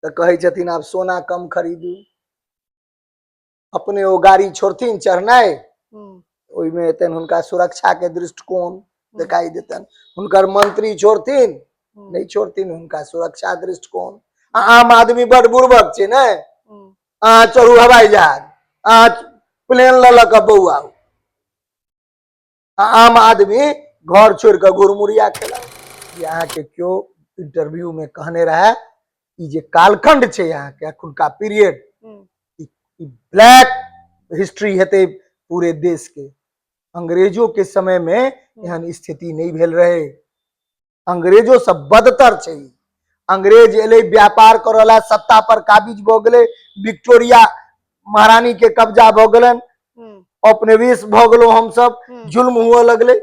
तो कहे छथिन आप सोना कम खरीदू, अपने वो गाड़ी छोड़थिन चढ़नाई, ओइमे एतन हुनका सुरक्षा के दृष्टिकोण दिखाई देतन। हुनकर मंत्री छोड़थिन नहीं छोड़थिन हुनका सुरक्षा दृष्टिकोण। आम आदमी बड़ बुर्बक छे ने, अहाँ चढ़ू हवाई जहाज, अहाँ प्लेन ल के बौआ, आम आदमी घर छोड़ के घुरमुरिया खेला। यहाँ के क्यों इंटरव्यू में कहने रहा जे कालखंड छे यहाँ के अखुनका पीरियड ब्लैक हिस्ट्री हेते पूरे देश के। अंग्रेजों के समय में एहन स्थिति नहीं भेल रहे, अंग्रेजों से बदतर छे। अंग्रेज एले व्यापार करला, सत्ता पर काबिज भ गेले, विक्टोरिया महारानी के कब्जा भ गेलन, औपनिवेश भ गेलो, हम सब जुल्म हुआ लगले।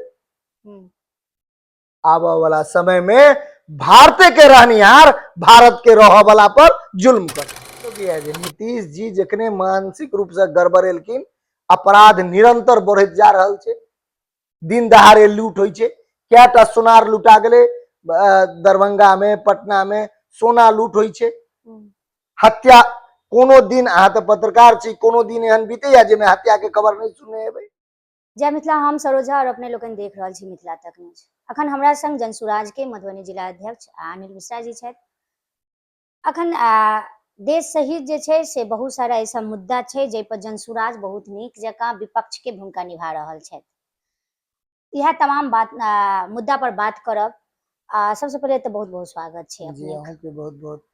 आबा वाला समय में भारत के रहनिहार भारत के रह वाला पर जुल्म कर। तो नीतीश जी जखने मानसिक रूप से गड़बड़ेलखिन, अपराध निरंतर बढ़त जा रहल छे, दिन दहाड़े लूट होई छे, क्या सोनार लुटा गेले, दरभंगा में पटना में सोना लूट होई छे, हत्या कोनो दिन, अहाँ तो पत्रकार छी, कोनो दिन एहन बीते या जेमे हत्या के खबर नहीं सुने हेबै। जय मिथिला, हम सरोजा और अपने लोकन देख रहल छी मिथिला तक न्यूज। अखन हमरा संग जनसुराज के मधुबनी जिला अध्यक्ष अनिल मिश्रा जी छथि। अखन देश सहित जे छे से बहुत सारा ऐसा मुद्दा छे जे पर जनसुराज बहुत नीक जकां विपक्ष के भूमिका निभा रहल छथि। यह तमाम बात मुद्दा पर बात करब। सबसे पहले तो बहुत बहुत स्वागत छे अपने जी, अहाँ के बहुत बहुत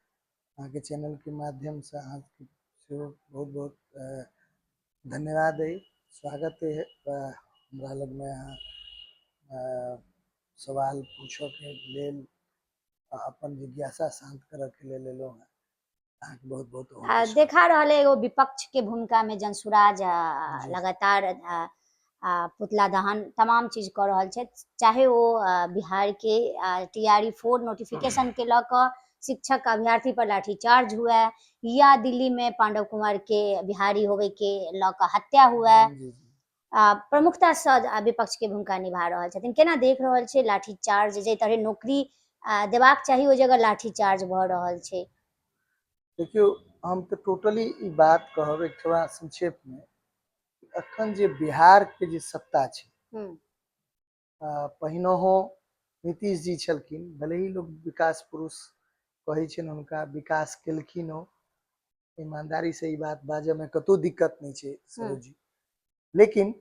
अहाँ के चैनल के माध्यम से अहाँ के बहुत बहुत धन्यवाद है, स्वागत है। हमरा लग में सवाल पूछो के लेल, अपन जिज्ञासा शांत करे के लेल एलो है। अहाँ के बहुत बहुत देखा रहल है वो विपक्ष के भूमिका में जनसुराज लगातार पुतला दहन तमाम चीज कर रहल छे, चाहे वो बिहार के TRE 4 नोटिफिकेशन के लक शिक्षक अभ्यर्थी पर लाठीचार्ज हुआ, या दिल्ली में पांडव कुमार के बिहारी होवे के लक हत्या हुआ। प्रमुखता से विपक्ष के भूमिका निभा रहल छथिन। केना देख रहल छे लाठीचार्ज, जे तरह नौकरी देबाक चाहिए ओ जगह लाठीचार्ज भ रहल छे? देखियो, हम तो टोटली ई बात कहब एक थोड़ा संक्षेप में, अखन जे बिहार के जे सत्ता छे, पहिनहो नीतीश जी छलखिन, भले ही लोग विकास पुरुष कहे छन, उनका विकास केलखिन हो, ईमानदारी से ई बात बाजे में कतो दिक्कत नहीं छे सरोजी, लेकिन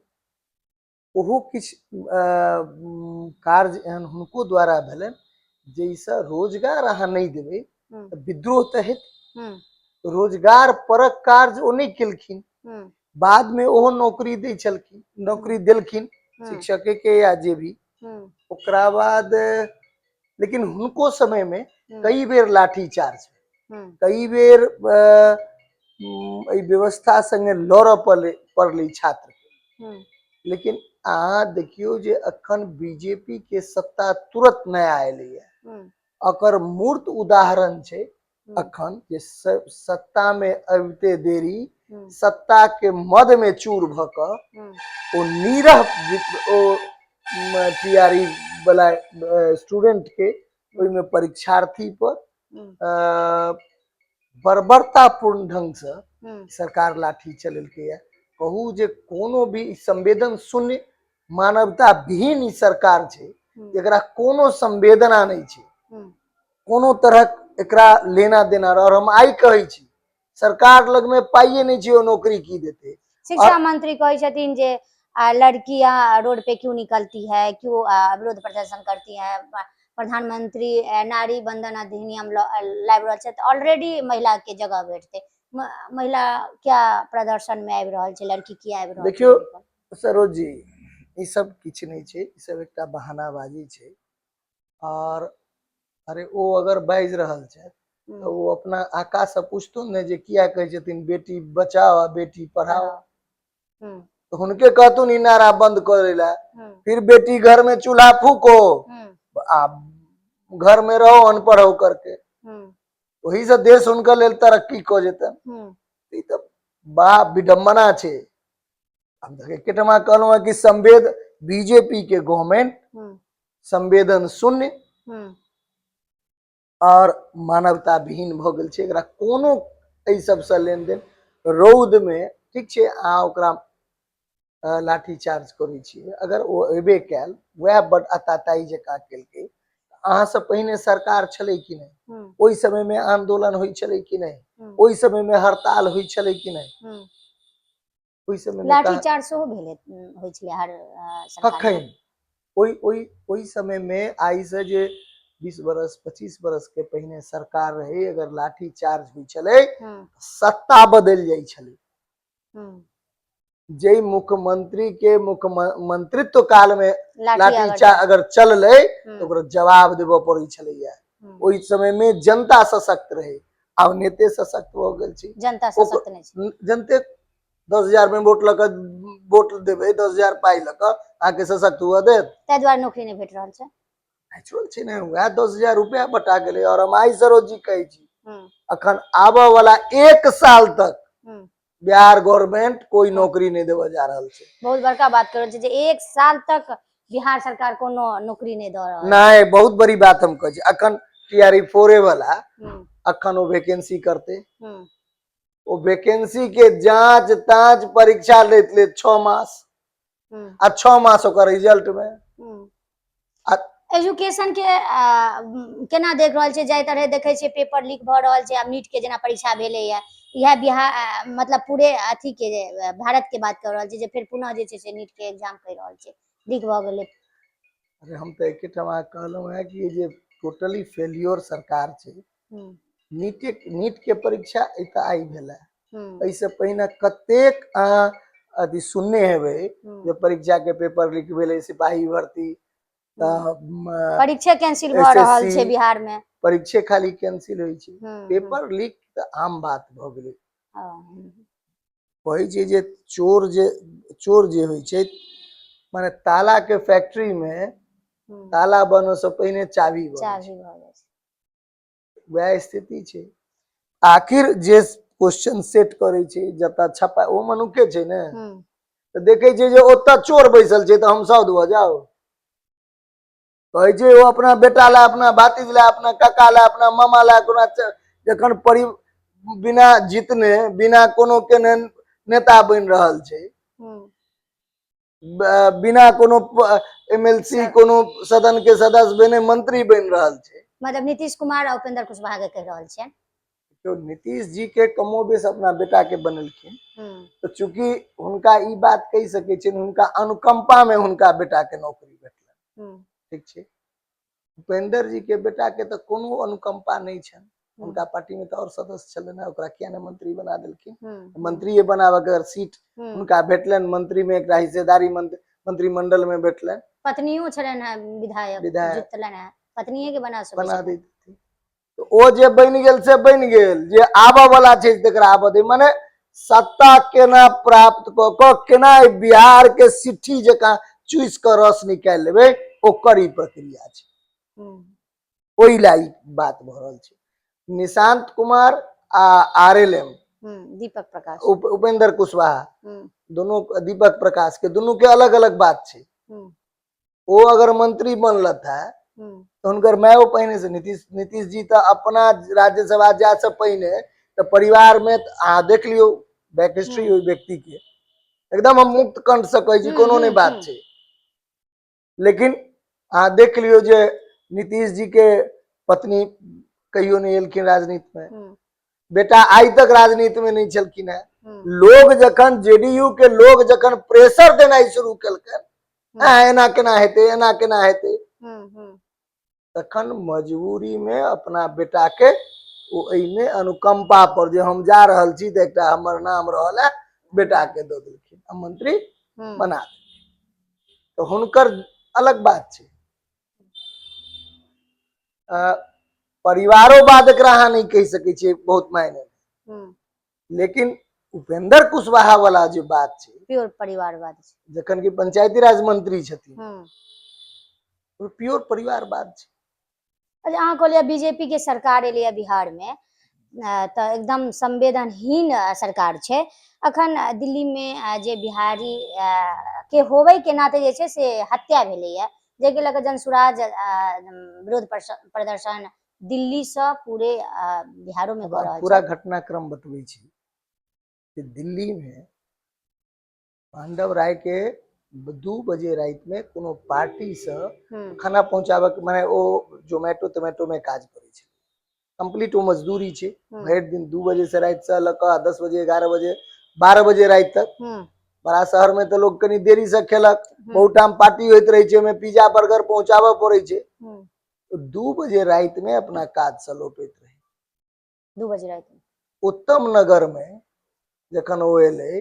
ओहो किछ कार्य एहन हुनको द्वारा भेलन जैसे रोजगार अहाँ नहीं देबे विद्रोह तो हेत, रोजगार परक कार्य ओ नहीं केलखिन। बाद में ओहो नौकरी दै छलखिन, नौकरी देलखिन शिक्षक के या जे भी, ओकरा बाद लेकिन हुनको समय में कई बेर लाठीचार्ज, कई बेर व्यवस्था संगे लड़ पड़ले छात्र के। लेकिन अहाँ देखियो जे अखन बीजेपी के सत्ता तुरंत नया आयल है, अकर मूर्त उदाहरण छे अखन जे सत्ता में अबते देरी सत्ता के मद में चूर भक ओ नीरह ओ TRE वाला स्टूडेंट के ओइमे परीक्षार्थी पर बर्बरतापूर्ण ढंग से सरकार लाठी चलेलकै। कहू जे कोनो भी संवेदन शून्य मानवता विहीन ई सरकार छे, एकरा कोनो संवेदना नहीं छे, कोनो तरह एकरा लेना देना। और हम आई कहे छी सरकार लग में पाइए नहीं छे, नौकरी की देते। शिक्षा मंत्री कहे छथिन जे लड़कियां रोड पे क्यों निकलती है, क्यों विरोध प्रदर्शन करती है, प्रधानमंत्री नारी बंधन अधिनियम लाइव रहल छे, ऑलरेडी महिला के जगह बैठते, महिला क्या प्रदर्शन में आबि रहल छे, लड़की की आबि रहल छे? देखियो सरोज जी, ई सब किछ नहीं छे, ई सब एकटा बहानाबाजी छे। और अरे वो अगर बाज रहल छे तो वो अपना आका से पूछतो ने जे किया कहे छथिन बेटी बचाओ बेटी पढ़ाओ, तो उनके कहतु नी नारा बंद करे ला, फिर बेटी घर में चूल्हा फूको, आप घर में रहो अनपढ़ हो करके, वही से देश उनका लेल तरक्की को जेतन। ई तो बा विडंबना छे। अब देखे केटमा कहलो है कि संवेद बीजेपी के गवर्नमेंट संवेदन शून्य, और मानवता विहीन भ गेल छै। एकरा कोनो एहि सबसे लेन देन, रौद में ठीक छै अहाँ ओकरा लाठी चार्ज करै छियै, अगर ओ एबे कैल वएह बड अताताई जकाँ केलकै, अहाँ से पहिने सरकार छलै कि नहीं, ओहि समय में आंदोलन होइ छलै कि नहीं, ओहि समय में हड़ताल होइ छलै कि नहीं, ओहि समय में लाठी चार्ज सेहो भेलै होइ छलै हर सरकार में। कखन ओहि समय में आई से जे 20 बरस 25 बरस के पहिने सरकार रहे, अगर लाठी चार्ज होइ छलै सत्ता बदल जाइ छलै। जे मुख्यमंत्री के मुख्यमंत्रित्व काल में लाठी चार्ज अगर चललै तो ओकरा जवाब देबो पड़ै छलैया। ओहि समय में जनता सशक्त रहे, आब नेते सशक्त हो गेल छै, जनता सशक्त नहीं छै। जनते 10,000 में वोट लक वोट देबै, 10,000 पाई लक आके सशक्त हुआ देत, ताहि द्वारे नौकरी नहीं भेट रहल छै। नेचुरल छै ने, वह 10,000 रुपया बटा गेलै। और हम आई सरोज जी कहै छी अखन आबे वाला 1 साल तक बिहार गवर्नमेंट कोई नौकरी नहीं देवे जा रहल छै। बहुत बड़का बात कर रहल छै जे 1 साल तक बिहार सरकार कोनो नौकरी नहीं दे रहल छै। नहीं, बहुत बड़ी बात हम कहै छी। अखन टीआरई 4 वाला अखन वो वैकेंसी करते, वो वैकेंसी के जांच तांच परीक्षा लेत लेत 6 मास, आ 6 मास ओकर रिजल्ट में एजुकेशन के केना देख रहल छै, जाय तरह देखे छै पेपर लीक भ रहल छै। आब नीट के जेना परीक्षा भेलै या, यह बिहार मतलब पूरे अथी के भारत के बात कर रहल छै जे फिर पुनः जे छै से नीट के एग्जाम कर रहल छै, लीक भ गेलै। अरे हम तो एकेठमा कहलहुँ है कि ये टोटली फेल्योर सरकार छै। नीट के परीक्षा एत आई भेल है, ऐसे पहिने कतेक अथी सुनने हेबै जे परीक्षा के पेपर लीक भेलै, सिपाही भर्ती परीक्षा कैंसिल भ रहल छै बिहार में, परीक्षे खाली कैंसिल होइ छै, पेपर लीक त आम बात भ गेलै। कहै छै जे चोर जे होइ छै, माने ताला के फैक्ट्री में ताला बनो से पहिने चाभी बनै छै, वह स्थिति छै। आखिर जे क्वेश्चन सेट करे छै जता छपा ओ मनुखे छै ने, तो देखे छै जे ओता चोर बैसल छै तो हम साउध भ जाओ। कहै छै वो अपना बेटा ला, अपना भातीज ला, अपना काका ला, अपना मामा ला, जखन बिना जीतने बिना कोनो केने नेता बन रहल छै, बिना कोनो एमएलसी कोनो सदन के सदस्य बने मंत्री बन रहल छै, मतलब नीतीश कुमार और उपेंद्र कुशवाहा के कह रहल छै। तो नीतीश जी के कमोबेश अपना बेटा के बनेलखिन, तो चूंकि हुनका ई बात कह सके छै, हुनका अनुकंपा में हुनका बेटा के नौकरी भेटल, ठीक छै। उपेंद्र जी के बेटा के तो कोनो अनुकंपा नहीं छन, उनका पार्टी में तो और सदस्य चले ना, ओकरा किया ने मंत्री बना देलखिन। मंत्री बनावे के सीट उनका भेटलन, मंत्री में एक हिस्सेदारी मंत्रिमंडल में भेटलन, पत्नियों छलन है विधायक जीतलन है, पत्निये के बना दी। तो ओ जे बन गेल से बन गेल, जे आबे वाला छै तकरा आबे दे, माने सत्ता केना प्राप्त क क केना बिहार के सिट्ठी जका चुइस क रस निकाल लेबे, ओकर ई प्रक्रिया छै। ओई लाई बात भ रहल छै। निशांत कुमार आ आरएलएम दीपक प्रकाश उपेंद्र कुशवाहा दोनों, दीपक प्रकाश के दोनों के अलग अलग बात छै। वो अगर मंत्री बनलत है तो उनकर मायो पहिने से नीतीश जी तो अपना राज्यसभा जाए से पहिने तो परिवार में देख लियो बैक हिस्ट्री हुई व्यक्ति के, एकदम हम मुक्त कंठ से कहे छी, कोनो नहीं बात छै। लेकिन देख लियो जे नीतीश जी के पत्नी कहियो नहीं एलखिन राजनीति में, बेटा आई तक राजनीति में नहीं चलखिन है। लोग जखन जेडीयू के लोग जखन प्रेशर देना शुरू कलकन, एना केना हेते, एना केना हेते, तखन मजबूरी में अपना बेटा के में अनुकंपा पर जे हम जा रहल छी तो एकटा हमर नाम रहल है, बेटा के दो देलखिन, मंत्री बना देलखिन। तो हुनकर अलग बात छै। परिवारोवाद एकरा अहाँ नहीं कह सके छी बहुत मायने, लेकिन उपेंद्र कुशवाहा वाला जो बात छै प्योर परिवारवाद छै, जखन की पंचायती राज मंत्री छथिन, प्योर परिवारवाद छै। अच्छा, अहाँ कहलिए बीजेपी के सरकार एलिए बिहार में तो एकदम संवेदनहीन सरकार छै। अखन दिल्ली में जे बिहारी के होवे के नाते जे छै से हत्या भेलै है, जेके लगे जनसुराज विरोध प्रदर्शन दिल्ली से पूरे बिहारो में अब कर रहल पूरा छै। घटनाक्रम बतबै छी कि दिल्ली में पांडव राय के 2 बजे रात में कोनो पार्टी से हम्म, खाना पहुंचाबे के माने ओ जोमेटो में काज करे छै, कंप्लीट वो मजदूरी छै। भरि दिन 2 बजे से रात से लऽ कऽ 10 बजे 11 बजे 12 बजे रात तक। हम्म, बड़ा शहर में तो लोग कनी देरी से खेलक, हम्म, बहुत टाइम पार्टी होइत रहे छै, ओहिमे पिज्जा बर्गर पहुंचाबे पड़े छै। हम्म, तो 2 बजे रात में अपना काज से लौटैत रहे। 2 बजे रात में। उत्तम नगर में जखन ओ एले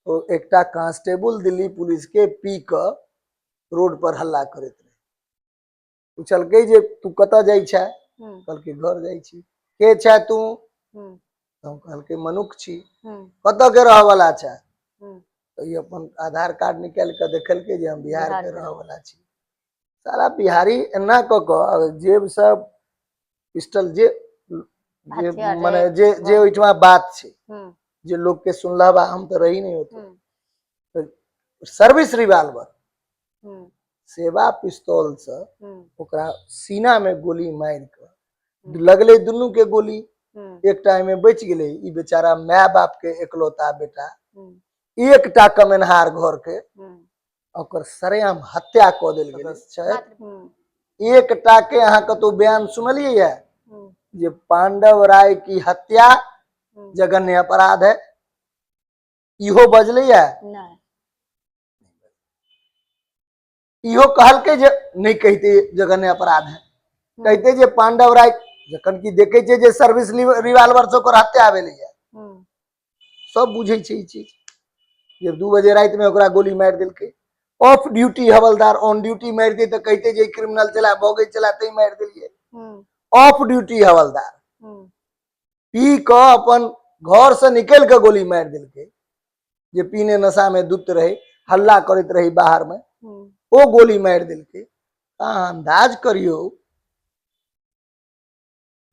तो एकटा कांस्टेबल दिल्ली पुलिस के पी क रोड पर हल्ला करैत रहे। पूछलकै जे तू कतऽ जाइ छै? हम्म, कहलकै घर जाइ छी। के छै तू? हम्म, हम कहलकै मनुख छी। हम्म, कतऽ के रहऽ वाला छै? हम्म, तो ये अपन आधार कार्ड निकाल के देखलकै जे हम बिहार बिहार के के रहऽ रह। वाला छी। सारा बिहारी एना क के जेब सब पिस्टल जे जे हथियार माने रहे। जे ओइठमा बात छै हम्म, जे लोग के सुनलाबा हम तो रही नहीं होते। हम्म, तो सर्विस रिवाल्वर हम्म, सेवा पिस्तौल से हम्म, ओकरा सीना में गोली मार के हम्म, लगले दुनू के गोली। हम्म, एकटा एमे बच गेले, ई बेचारा माय बाप के एकलौता बेटा, हम्म, एकटा कमेनहार घर के, हम्म, ओकर सरेआम हत्या कऽ देल गेलै छै। हम्म, एकटा के अहाँ कतौ बयान सुनलियै है हम्म, जे पांडव राय की हत्या हम्म, जघन्य अपराध है, इहो बजलै है? नहीं। इहो कहलकै जे नहीं कहते जघन्य अपराध है, कहते जे पांडव राय जखन की देखे छै जे सर्विस रिवाल्वर से ओकर हत्या भेलै है। हम्म, सब बुझे छै ई चीज। जे 2 बजे रात में ओकरा गोली मार देलकै। Of duty havildar on duty मार दे तो कहते जे क्रिमिनल चला भोगे चला तै मार देलिए। हम्म, ऑफ ड्यूटी हवलदार हम्म, पी क अपन घर से निकल के गोली मार देलकै। जे पीने नशा में धुत रहे, हल्ला करैत रही बाहर में, हम्म, ओ गोली मार देलकै। अहाँ अंदाज करियौ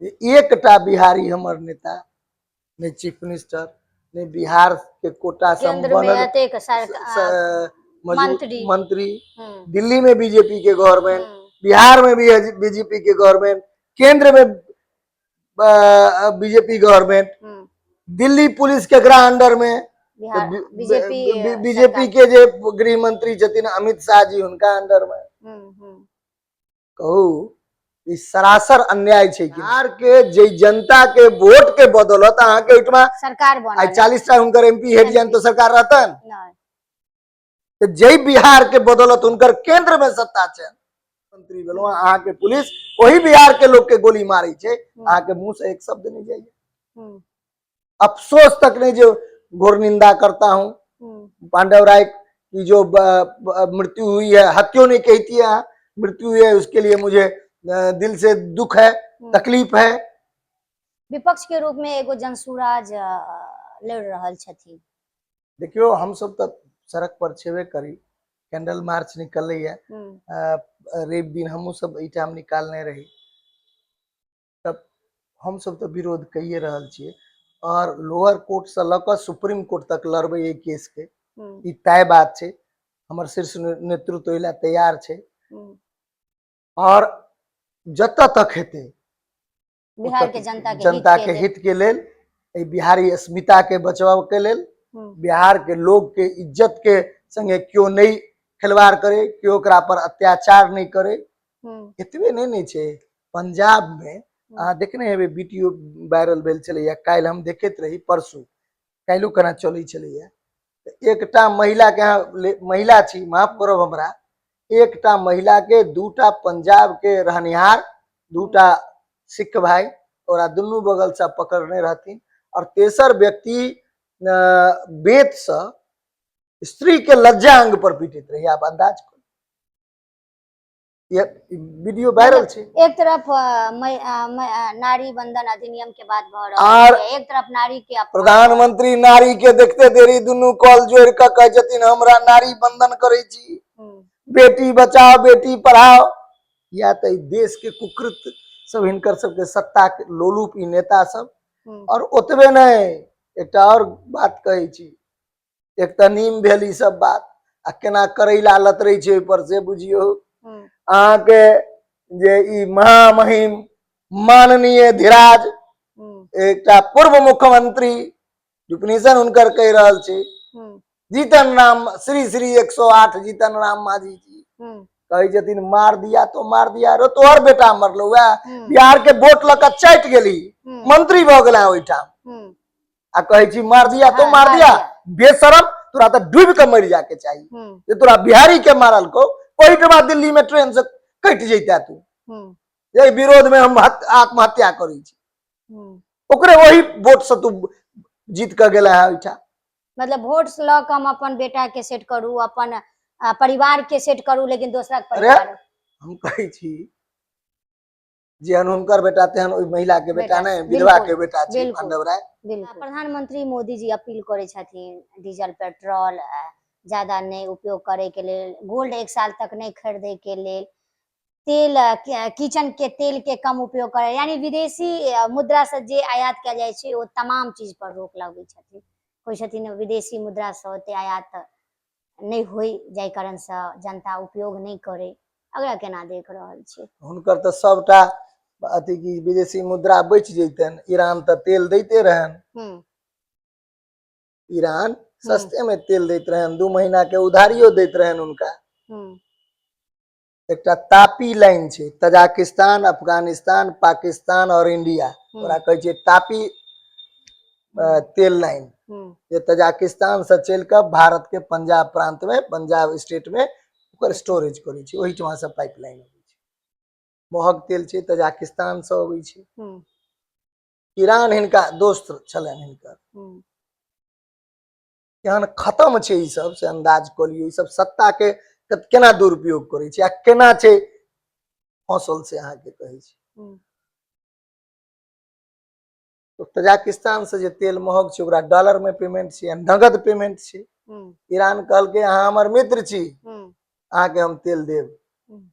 एकटा बिहारी हमर नेता, ने चीफ मिनिस्टर, ने बिहार के कोटा से केंद्र में बनल अतेक मंत्री। मंत्री, हम्म, दिल्ली में बीजेपी के गवर्नमेंट, हम्म, बिहार में भी बीजेपी के गवर्नमेंट, केंद्र में बीजेपी गवर्नमेंट, हम्म, दिल्ली पुलिस के एकरा अंडर में बिहार बीजेपी बीजेपी सरकार। के जे गृह मंत्री छथिन अमित शाह जी, हुनका अंडर में। हम्म, हम्म, कहू ई सरासर अन्याय छै। बिहार के जे जनता के वोट के बदौलत अहाँ के ओइठमा सरकार आई बनल है। 40 टा हुनकर एमपी हेड जान तो सरकार रहतन। नहीं। तो जय बिहार के बदौलत हुनकर केंद्र में सत्ता छै। मंत्री भेलो अहाँ के पुलिस वही बिहार के लोग के गोली मारे छै, अहाँ के मुंह से एक शब्द नहीं जाइए। हम्म, अफसोस तक नहीं जो घोर निंदा करता हूं हम्म, पांडव राय की जो मृत्यु हुई है, हत्या नहीं कहती है, मृत्यु हुई है, उसके लिए मुझे दिल से दुख है, तकलीफ है। विपक्ष के रूप में एगो जनसुराज लड़ रहल छथिन। देखियो हम सब तो सड़क पर छेबे करी, कैंडल मार्च निकल है, रेप दिन हमू सब इटाम निकालने रही, तब हम सब तो विरोध कइए रहल छिए। और लोअर कोर्ट से लक सुप्रीम कोर्ट तक लड़बे ये केस के, ई तय बात छै। हमर शीर्ष नेतृत्व इला तैयार छै। और जत तक हेते बिहार के जनता के हित के लेल, बिहारी अस्मिता के बचाव के लेल, बिहार के लोग के इज्जत के संगे क्यों नहीं खिलवाड़ करे, क्यों ओकरा पर अत्याचार नहीं करे। एतबे नहीं छै, पंजाब में अहाँ देखने हेबे वीडियो वायरल भेल चलैया, काल्हि हम देखैत रही, परसू काल्हि केना चलै छलैया। एकटा महिला के, महिला छी माफ करब हमरा, एकटा महिला के दूटा पंजाब के रहनिहार, दूटा सिख भाई और दुनू बगल से पकड़ने रहथिन, और तेसर व्यक्ति बेत से स्त्री के लज्जा अंग पर पीटैत रही। आप अंदाज करो, ये वीडियो वायरल छै। एक तरफ नारी बंधन अधिनियम के बात भ रहल है, एक तरफ नारी के प्रधानमंत्री नारी के देखते देरी दुनू कॉल जोड़ के कहे छथिन हमरा नारी बंधन करे छी, बेटी बचाओ बेटी पढ़ाओ। या तो देश के कुकृत सब हिनकर सबके सत्ता के लोलूप ई नेता सब। और ओतबे नहीं, एक और बात कहे छी, एक त नीम भेल ई सब बात, आ केना करैला लतरे छै ऊपर से बुझियो। अहाँ के जे ई महामहिम माननीय धीराज हम्म, एकटा पूर्व मुख्यमंत्री डिफिनेशन उनकर कह रहल छै, हम्म, जीतन राम श्री श्री 108 जीतन राम मांझी जी हम्म, कहे छथिन मार दिया तो मार दिया रो तोहर बेटा मरलो वह हम्म, बिहार के वोट लऽ कऽ चाटि गेली, हम्म, मंत्री भऽ गेला ओहिठाम हम्म, आ कहे छी मार दिया तो मार दिया, बेशरम तोरा तो डूब के मर जाके चाहिए, हम्म, जे तोरा बिहारी के मारल को कोई के दिल्ली में ट्रेन से कट जैता तू, हम्म, यही विरोध में हम आत्महत्या करी छी, हम्म। ओकरे वही वोट से तू जीत के गेला है ओहिठाम। मतलब वोट लऽ कऽ हम अपन बेटा के सेट करू, अपन परिवार के सेट करू, लेकिन दोसरा के अरे परिवार हम कहे छी जेहन हुनकर बेटा तेहन ओहि महिला के बेटा बेटा नहीं, से, विधवा बिल्कुल के बेटा छै बिल्कुल पांडव राय। बिल्कुल। प्रधानमंत्री मोदी जी अपील करे छथिन डीजल पेट्रोल ज्यादा नहीं उपयोग करे के लेल, गोल्ड 1 साल तक नहीं खरीदे के लेल, तेल किचन के तेल के कम उपयोग करे, यानी विदेशी मुद्रा से जे आयात कयल जाइ छै ओ तमाम चीज पर रोक लगबै छथिन। कोई छथिन विदेशी मुद्रा से ओते आयात नहीं होय जाय कारण से जनता उपयोग नहीं करे, अगला केना देख रहल छी? हुनकर तो सबटा अथी की विदेशी मुद्रा बच जैतन, ईरान तो तेल दैते रहन, हम्म, ईरान सस्ते में तेल दैत रहन, 2 महीना के उधारियो दैत रहन उनका। हम्म, एकटा तापी लाइन छै, तजाकिस्तान, अफगानिस्तान, पाकिस्तान और इंडिया, ओकरा कहै छै तापी तेल लाइन, हम्म, जे तजाकिस्तान से चल के भारत के पंजाब प्रांत में, पंजाब स्टेट में ओकर स्टोरेज करे छै, ओहिठमा से पाइपलाइन अबै छै, महग तेल छै तजाकिस्तान से अबै छै। हम्म, ईरान हिनका दोस्त छलनि हिनकर, हम्म, केहन खत्म छै ई सब से अंदाज क लियौ, ई सब सत्ता के केना दुरुपयोग करे छै आ केना छै फंसल से अहाँ के कहे छी। हम्म, तो तजाकिस्तान से जे तेल महग छै ओकरा डॉलर में पेमेंट छै, नगद पेमेंट छै। हम्म, ईरान कहलकै अहाँ हमर मित्र छी, हम्म, अहाँ के हम तेल देब, हम्म,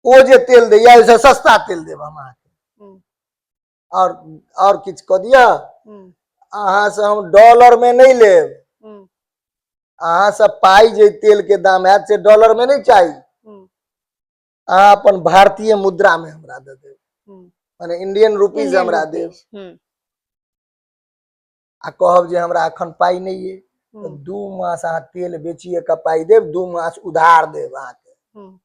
ओ जे तेल दैया ओइसे सस्ता तेल देब हम अहाँ के, हम्म, और किछ क दिया, हम्म, अहाँ से हम डॉलर में नहीं लेब, हम्म, अहाँ से पाई जे तेल के दाम हैत से डॉलर में नहीं चाही, हम्म, अहाँ अपन भारतीय मुद्रा में हमरा दे देब, हम्म, माने इंडियन रुपीज इंडियन हमरा देब, रुपीज, आ कहब जे हमरा अखन पाई नहीं है तो हम्म, 2 मास अहाँ तेल बेचिए के पाई देब, 2 मास उधार देब अहाँ के, हम्म,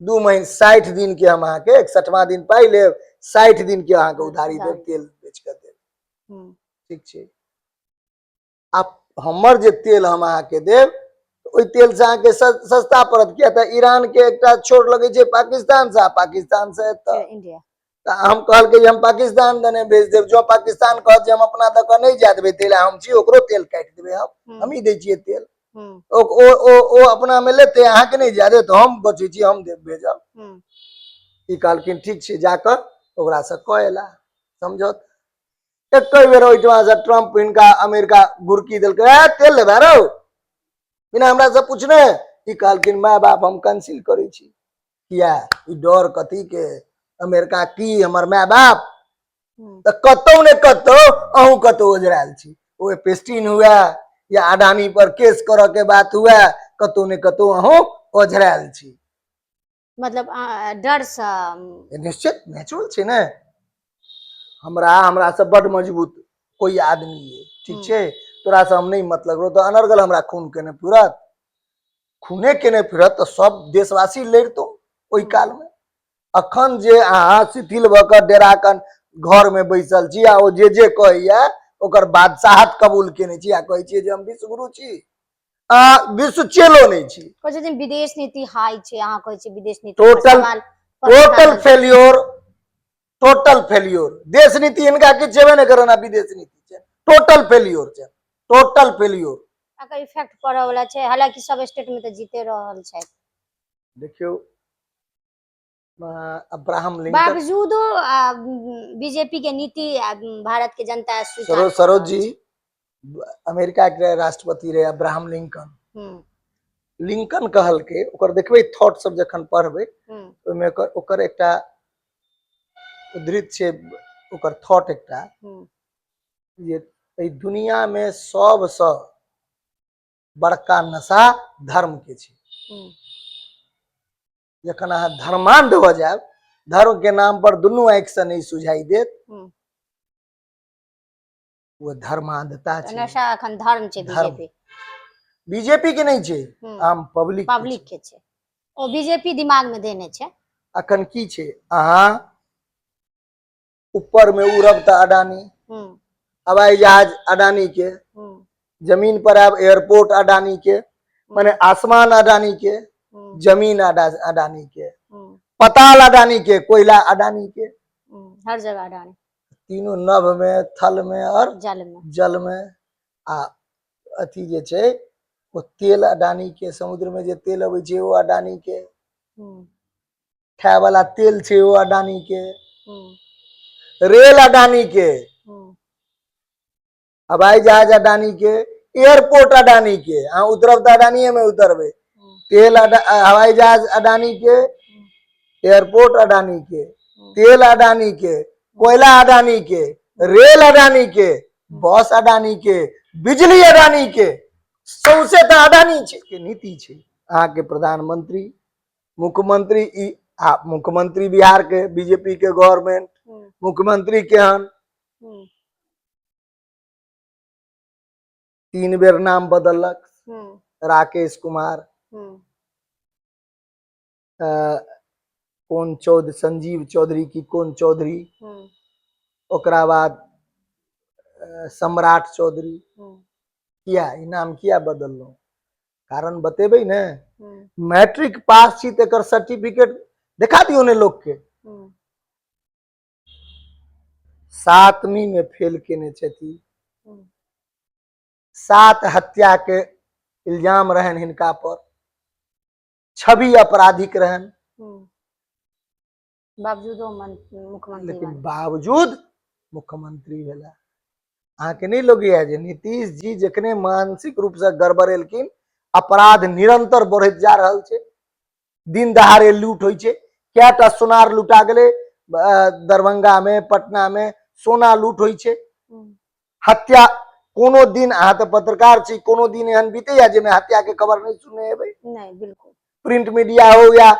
2 महीना 60 दिन के हम अहाँ के 61वां दिन पाई लेब, 60 दिन के अहाँ के उधारी देब, तेल बेच के देब, हम्म, ठीक छै। आप हमर जे तेल हम अहाँ के देब ओहि तेल से अहाँ के सस्ता पड़त, किया तऽ ईरान के एकटा छोर लगे छै पाकिस्तान से, पाकिस्तान से फिर एतऽ इंडिया, हम कहलकै जे हम पाकिस्तान दने भेज देब, जो पाकिस्तान कहत जे हम अपना दऽ कऽ नहीं जाय देबै तेल, हम छी ओकरो तेल काटि देबै, हम ही दै छियै तेल, हम्म, ओ अपना में लेते, अहाँ के नहीं जाय दे तो हम बचे छी, हम देब भेजब। हम्म, ई कहलखिन ठीक छै, जाकर ओकरा से कह एला समझौत। एक बेर ओहिठमा से ट्रम्प हिनका अमेरिका घुरकी देलकै, तेल लेबा रौ बिना हमरा से पूछने, ई कहलखिन माय बाप हम कैंसिल करै छी, किया ई डर कथी के, अमेरिका की हमर माय बाप, हम्म, तो कतौ ने कतौ अहूँ कतौ ओझरायल छी, ओ पेस्टीन हुए या अडानी पर केस करऽ के बात हुए, कतौ ने कतौ अहूँ ओझरायल छी। मतलब डर से निश्चित नेचुरल छै ने, हमरा से बड मजबूत कोई आदमी है, ठीक छै, तोरा से हम नहीं मतलब रो तो अनर्गल हमरा खून केने फिरत, खूने केने फिरत तो सब देशवासी लड़तौ ओहि काल में, अखन जे अहाँ शिथिल भऽ कऽ डेरा कऽ घर में बैसल छी आ ओ जे कहैया ओकर बादशाहत कबूल केने छी आ कहै छियै जे हम विश्व गुरु छी, विश्व चेलो नहीं छी, कहै छथिन विदेश नीति हाई छै, अहाँ कहै छी विदेश नीति पर टोटल सवाल टोटल फेल्योर, टोटल फेल्योर, देश नीति इनका किछु छेबे नहीं करन, विदेश नीति छै टोटल फेल्योर छै, टोटल फेल्योर। एकर इफेक्ट पड़े वाला छै, हालांकि सब स्टेट में तो जीते रहल छै। देखियो अब्राहम लिंकन, बावजूदो बीजेपी के नीति भारत के जनता स्वीकार कर सरोज रहल जी छै। अमेरिका के राष्ट्रपति रहे अब्राहम लिंकन, हम्म, लिंकन कहलकै, ओकर देखबै थॉट सब जखन पढ़बै हम्म, ओहिमे ओकर एकटा उद्धृत छै, ओकर थॉट एकटा हम्म, जे एहि दुनिया में सबसे बड़का नशा धर्म के छै, हम्म, जखन अहाँ धर्मांध हो जाएब, धर्म के नाम पर दुनू आँखि से नहीं सुझाई देत, वो धर्मांधता तो छै। नशा अखन धर्म छै धर्म। बीजेपी बीजेपी के नहीं छै, आम पब्लिक के पब्लिक के छै, ओ बीजेपी दिमाग में देने छै। छै। अखन की छै, अहाँ ऊपर में उड़ब त अडानी, हवाई जहाज अडानी के, जमीन पर आब एयरपोर्ट अडानी के, माने आसमान अडानी के, जमीन अडानी के, पताल अडानी के, कोयला अडानी के, हर जगह अडानी, तीनों नभ में, थल में और जल में। आ अथी जे छै वो तेल अडानी के, समुद्र में जे तेल अबै छै वो अडानी के, खाए वाला तेल छै वो अडानी के, रेल अडानी के, हवाई जहाज अडानी के, एयरपोर्ट अडानी के, हाँ उतरब तो अडानी में उतरबे, तेल हवाई जहाज अडानी के, एयरपोर्ट अडानी के, तेल अडानी के, कोयला अडानी के, रेल अडानी के, बस अडानी के, बिजली अडानी के, सौसे तो अडानी छे के नीति छे। अहाँ के प्रधानमंत्री, मुख्यमंत्री मुख्यमंत्री बिहार के बीजेपी के गवर्नमेंट, मुख्यमंत्री केहन 3 बेर नाम बदलक, राकेश कुमार, कौन चौधरी, संजीव चौधरी की कौन चौधरी, ओकरा बाद सम्राट चौधरी। किया ई नाम किया बदललो, कारण बतेबे ने, मैट्रिक पास छी तेकर सर्टिफिकेट दिखा दियो ने लोग के, 7वीं में फेल केने छथि, 7 हत्या के इल्जाम रहन हिनका पर, 6 आपराधिक रहन, मुख्यमंत्री, लेकिन बावजूद मुख्यमंत्री भेला। अहाँ के नहीं लगैया जे नीतीश जी जखने मानसिक रूप से गड़बड़ेलखिन, अपराध निरंतर बढ़त जा रहल छै, दिन दहाड़े लूट होई छै, कैटा सोनार लूटा गेले, दरभंगा में, पटना में सोना लूट होई छै, हत्या कोनो दिन, अहाँ तो पत्रकार छी, कोनो दिन एहन बीते या जेमे हत्या के खबर नहीं सुने हेबै? नहीं, बिल्कुल। प्रिंट मीडिया हो या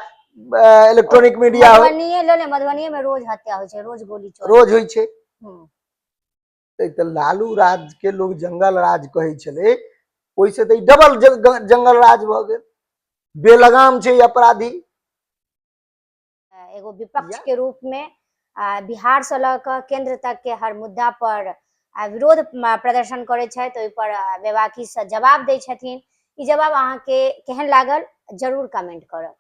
इलेक्ट्रॉनिक मीडिया हो, मधुबनी में रोज हत्या होय छै, रोज गोली चले, रोज होई छै। तो लालू राज के लोग जंगल राज कहे छले, ओइसे तो डबल जंगल राज भ गेल, बेलगाम छै अपराधी। एगो विपक्ष के रूप में बिहार से लऽ केंद्र तक के हर मुद्दा पर विरोध प्रदर्शन करे छै, तो ओइ पर बेबाकी से जवाब दै छथिन। ई जवाब अहाँ के केहन लागल जरूर कमेंट करब।